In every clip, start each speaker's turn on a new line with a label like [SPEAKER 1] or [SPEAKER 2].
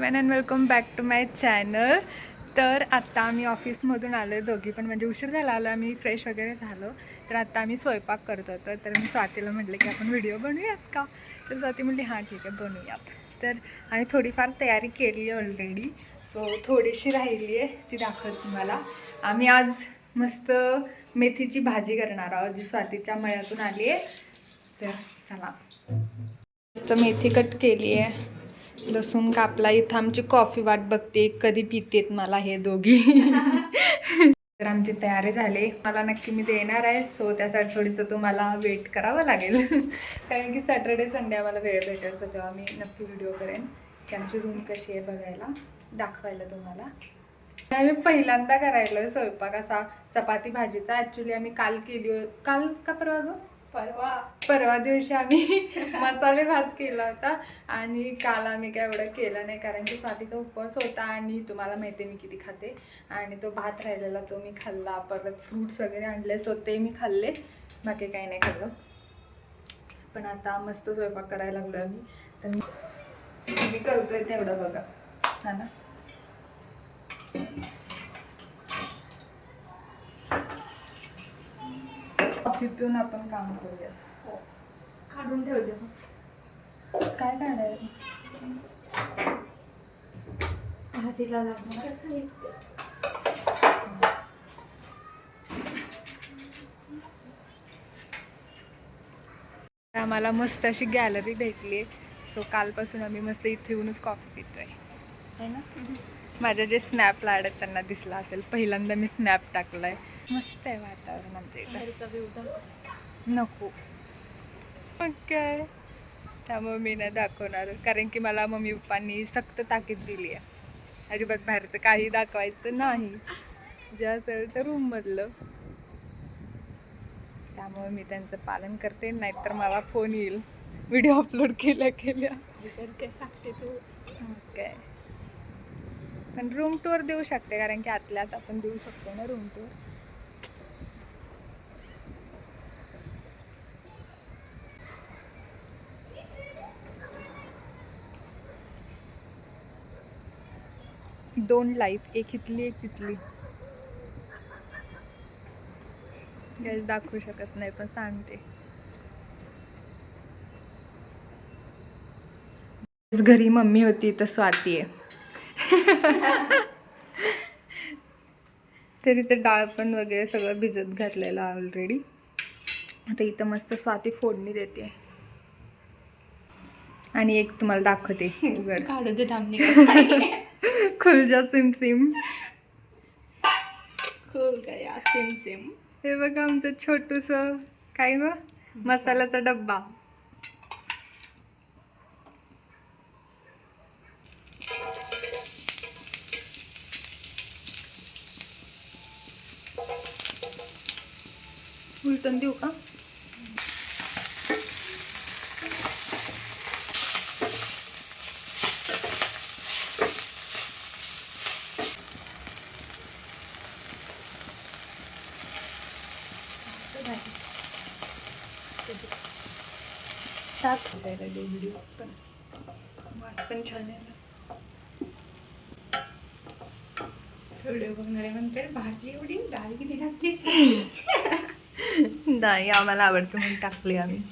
[SPEAKER 1] Everyone and welcome back to my channel. तर आत्ता आम्ही ऑफिसमधून आलो आहे दोघी पण, म्हणजे उशीर झाला आलो आम्ही, फ्रेश वगैरे झालो. तर आत्ता आम्ही स्वयंपाक करत होतो. तर मी स्वातीला म्हटलं की आपण व्हिडिओ बनवूयात का. तर स्वाती म्हटली हां ठीक आहे बनवूयात. तर आम्ही थोडीफार तयारी केली आहे ऑलरेडी, सो थोडीशी राहिली आहे ती दाखवते मला. आम्ही आज मस्त मेथीची भाजी करणार आहोत जी स्वातीच्या मळ्यातून आली आहे. तर चला, मस्त मेथी कट केली आहे, लसूण कापला. इथं आमची कॉफी वाट बघते कधी पितेत मला हे दोघी. तर आमची तयारी झाली, मला नक्की मी देणार आहे. सो त्यासाठी थोडीसं तुम्हाला वेट करावं लागेल. कारण की सॅटर्डे संडे आम्हाला वेळ भेटेल, सो तेव्हा मी नक्की व्हिडिओ करेन की आमची रूम कशी आहे बघायला, दाखवायला तुम्हाला. आम्ही पहिल्यांदा करायला स्वयंपाक असा चपाती भाजीचा. ॲक्च्युली आम्ही काल केली, काल का परवा गं, परवा दिवशी आम्ही मसाले भात केला होता. आणि काल आम्ही काय एवढं केलं नाही कारण की स्वातीचा उपवास होता आणि तुम्हाला माहिती आहे मी किती खाते. आणि तो भात राहिलेला तो मी खाल्ला, परत फ्रूट्स वगैरे आणले सो ते मी खाल्ले, बाकी काही नाही खाल्लं. पण आता मस्त स्वयंपाक करायला लागलो आम्ही. तर मी करतोय तेवढं बघा, हा ना. कॉफी पिऊन आपण काम करूया. काढून ठेवते काय काढायला भाजीला लागणार. आम्हाला मस्त अशी गॅलरी भेटली, सो कालपासून आम्ही मस्त इथे येऊनच कॉफी पितोय है ना. माझ्या जे स्नॅप लाडत त्यांना दिसला असेल, पहिल्यांदा मी स्नॅप टाकलाय. मस्त आहे वातावरण आमच्या इथं. नको मग काय, त्यामुळे मी नाही दाखवणार कारण की मला मम्मी पप्पांनी सक्त ताकीद दिली आहे, अजिबात बाहेरचं काही दाखवायचं नाही, जे असेल तर रूममधलं. त्यामुळे मी त्यांचं पालन करते, नाहीतर मला फोन येईल व्हिडिओ अपलोड केल्या साक्षी तू. काय पण रूम टूर देऊ शकते कारण की आतल्या आत आपण देऊ शकतो ना रूम टूर. दोन लाईफ, एक इथली एक तिथली. गाईज दाखवू शकत नाही पण सांगते. घरी मम्मी होती तर स्वाती आहे. तरी तर डाळ पण वगैरे सगळं भिजत घातलेलं ऑलरेडी. आता इथं मस्त स्वाती फोडणी देते. आणि एक तुम्हाला दाखवते, उघड
[SPEAKER 2] काढू दे थांबणी.
[SPEAKER 1] खुलजा सिम सिम.
[SPEAKER 2] खोल गया सिम सिम.
[SPEAKER 1] हे बघा आमचं छोटूस काय ग, मसाल्याचा डब्बा. उलटून देऊ का. व्हिडिओ पण वास पण छान आहे.
[SPEAKER 2] व्हिडिओ बघणारे म्हणते भाजी एवढी डाळ किती टाकली.
[SPEAKER 1] नाही आम्हाला आवडतं म्हणून टाकली आम्ही.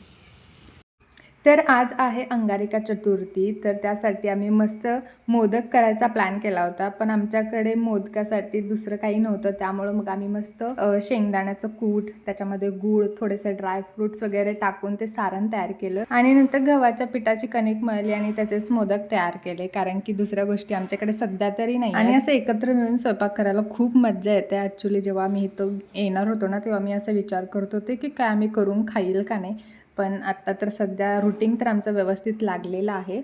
[SPEAKER 1] तर आज आहे अंगारिका चतुर्थी, तर त्यासाठी आम्ही मस्त मोदक करायचा प्लॅन केला होता. पण आमच्याकडे मोदकासाठी दुसरं काही नव्हतं, त्यामुळं मग आम्ही मस्त शेंगदाण्याचं कूट, त्याच्यामध्ये गूळ, थोडेसे ड्रायफ्रुट्स वगैरे टाकून ते सारण तयार केलं. आणि नंतर गव्हाच्या पिठाची कणिक मळली आणि त्याचेच मोदक तयार केले, कारण की दुसऱ्या गोष्टी आमच्याकडे सध्या तरी नाही. आणि असं एकत्र मिळून स्वयंपाक करायला खूप मज्जा येते. ॲक्च्युली जेव्हा आम्ही इथं येणार होतो ना, तेव्हा मी असा विचार करत होते की काय आम्ही करून खाईल का नाही. पण आत्ता तर सध्या रुटीन तर आमचं व्यवस्थित लागलेलं आहे.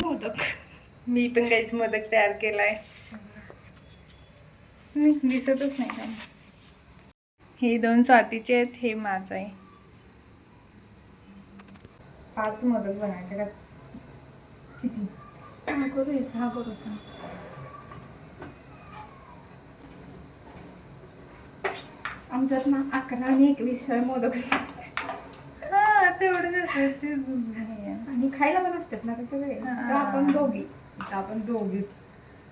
[SPEAKER 2] मोदक
[SPEAKER 1] मी पण काहीच मोदक तयार केलाय, दिसतच नाही का. हे दोन स्वातीचे आहेत, हे माझं आहे. 5 मोदक बनायचे का.
[SPEAKER 2] किती 6 करू 6 करू 6. आमच्यात ना 11 आणि 21 मोदक असतात.
[SPEAKER 1] हा तेवढंच असतं ते नाही आहे.
[SPEAKER 2] आणि खायला पण असतात ना ते सगळे.
[SPEAKER 1] हा.
[SPEAKER 2] तर आपण दोघी.
[SPEAKER 1] आता आपण दोघीच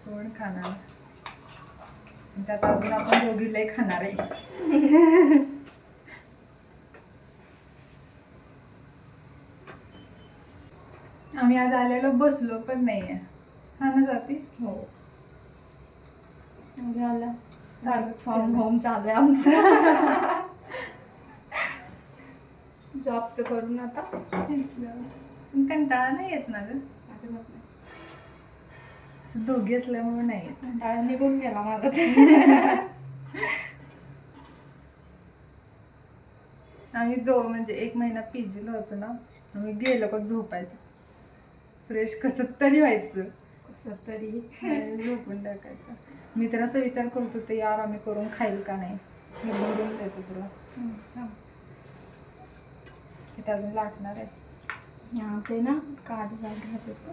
[SPEAKER 1] कोण खाणार आणि त्यात अजून आपण दोघी लय खाणार आहे. आम्ही आज आलेलो बसलो पण नाहीये. हा ना जाती
[SPEAKER 2] हो. झालं. चालू फ्रॉम होम चालू आहे आमचं. जॉबचं करून आता
[SPEAKER 1] पण कंटाळा नाही येत ना ग
[SPEAKER 2] अजिबात नाही.
[SPEAKER 1] असं दोघी असल्यामुळे नाही येत.
[SPEAKER 2] कंटाळा निघून गेला माझा ते.
[SPEAKER 1] आम्ही म्हणजे 1 महिना पीजीला होतो ना, आम्ही गेलो का झोपायचं, फ्रेश कसं तरी व्हायचं,
[SPEAKER 2] कसं तरी
[SPEAKER 1] आणि झोपून टाकायचं. मी तर असं विचार करत होते यार आम्ही करून खाईल का नाही, मी भरून देतो तुला, तिथे अजून लागणार आहेस.
[SPEAKER 2] हा ते ना काढ जात होतं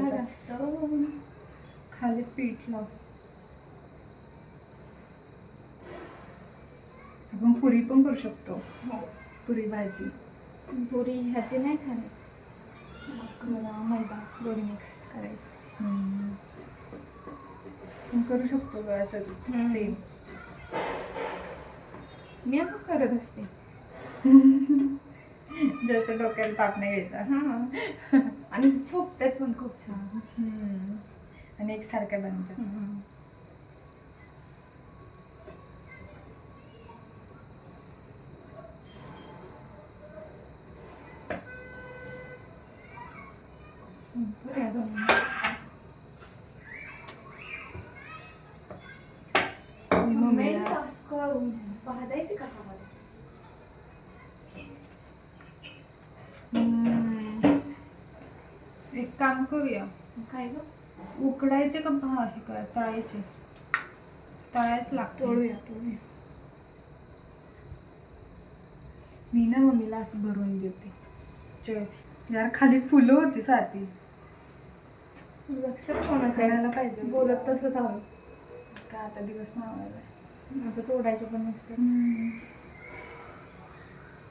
[SPEAKER 2] जास्त
[SPEAKER 1] खाली पीठ लाव. आपण पुरी पण करू शकतो.
[SPEAKER 2] हो.
[SPEAKER 1] पुरी भाजी
[SPEAKER 2] पुरी ह्याची नाही छान मैदा दोन्ही मिक्स करायचं.
[SPEAKER 1] आपण करू शकतो ग असंच सेम.
[SPEAKER 2] मी असंच करत असते.
[SPEAKER 1] जास्त डोक्याला ताप नाही घ्यायचा.
[SPEAKER 2] हां. आणि फुगतात पण खूप छान.
[SPEAKER 1] आणि एकसारख्या बनतात.
[SPEAKER 2] भाजायची कशामध्ये?
[SPEAKER 1] एक काम करूया,
[SPEAKER 2] काय ग?
[SPEAKER 1] उकडायचे का हे काय तळायचे? तळायच लागतं.
[SPEAKER 2] तळूया.
[SPEAKER 1] मी ना मम्मीला असं भरून देते. यार खाली फुलं होती साथी.
[SPEAKER 2] लक्षात कोणाचं
[SPEAKER 1] करायला पाहिजे
[SPEAKER 2] बोलत तसं चालू
[SPEAKER 1] का आता दिवस मावायला.
[SPEAKER 2] आता तोडायचं पण नसतं.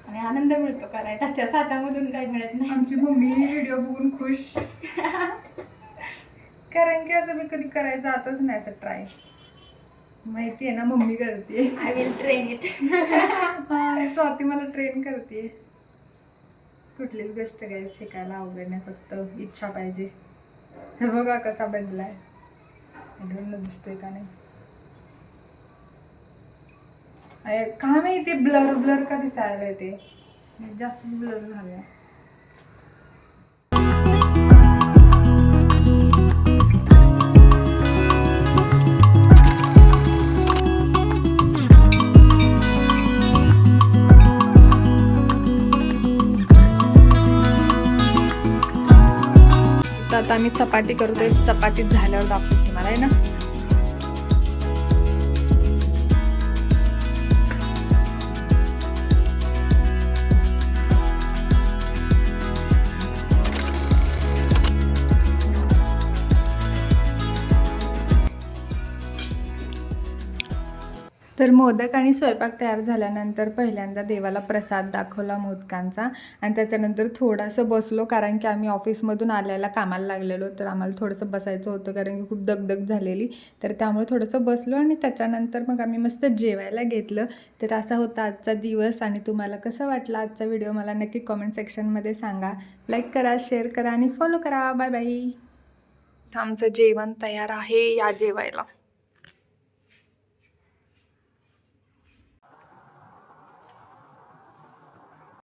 [SPEAKER 2] आणि आनंद मिळतो करायला, त्या साच्यामधून काही मिळत नाही.
[SPEAKER 1] आमची मम्मी व्हिडिओ बघून खुश. कारण की असं मी कधी करायचं जातच नाही असं ट्राय. माहिती आहे ना मम्मी करते.
[SPEAKER 2] I will train it.
[SPEAKER 1] Swati मला ट्रेन करते. कुठलीच गोष्ट काही शिकायला अवघड नाही, फक्त इच्छा पाहिजे. हे बघा कसा बनलाय, दिसतोय का नाही का माहिती. ब्लर का दिसायला ते जास्तच ब्लर झालंय. आता आम्ही चपाती करतोय. चपाती झाल्यावर दाखवते मला आहे ना. तर मोदक आणि स्वयंपाक तयार झाल्यानंतर पहिल्यांदा देवाला प्रसाद दाखवला मोदकांचा, आणि त्याच्यानंतर थोडंसं बसलो, कारण की आम्ही ऑफिसमधून आल्याला कामाला लागलेलो, तर आम्हाला थोडंसं बसायचं होतं कारण की खूप दगदग झालेली, तर त्यामुळे थोडंसं बसलो. आणि त्याच्यानंतर मग आम्ही मस्त जेवायला घेतलं. तर असा होता आजचा दिवस. आणि तुम्हाला कसं वाटला आजचा व्हिडिओ मला नक्की कॉमेंट सेक्शनमध्ये सांगा. लाईक करा, शेअर करा आणि फॉलो करा. Bye bye. आमचं जेवण तयार आहे, या जेवायला.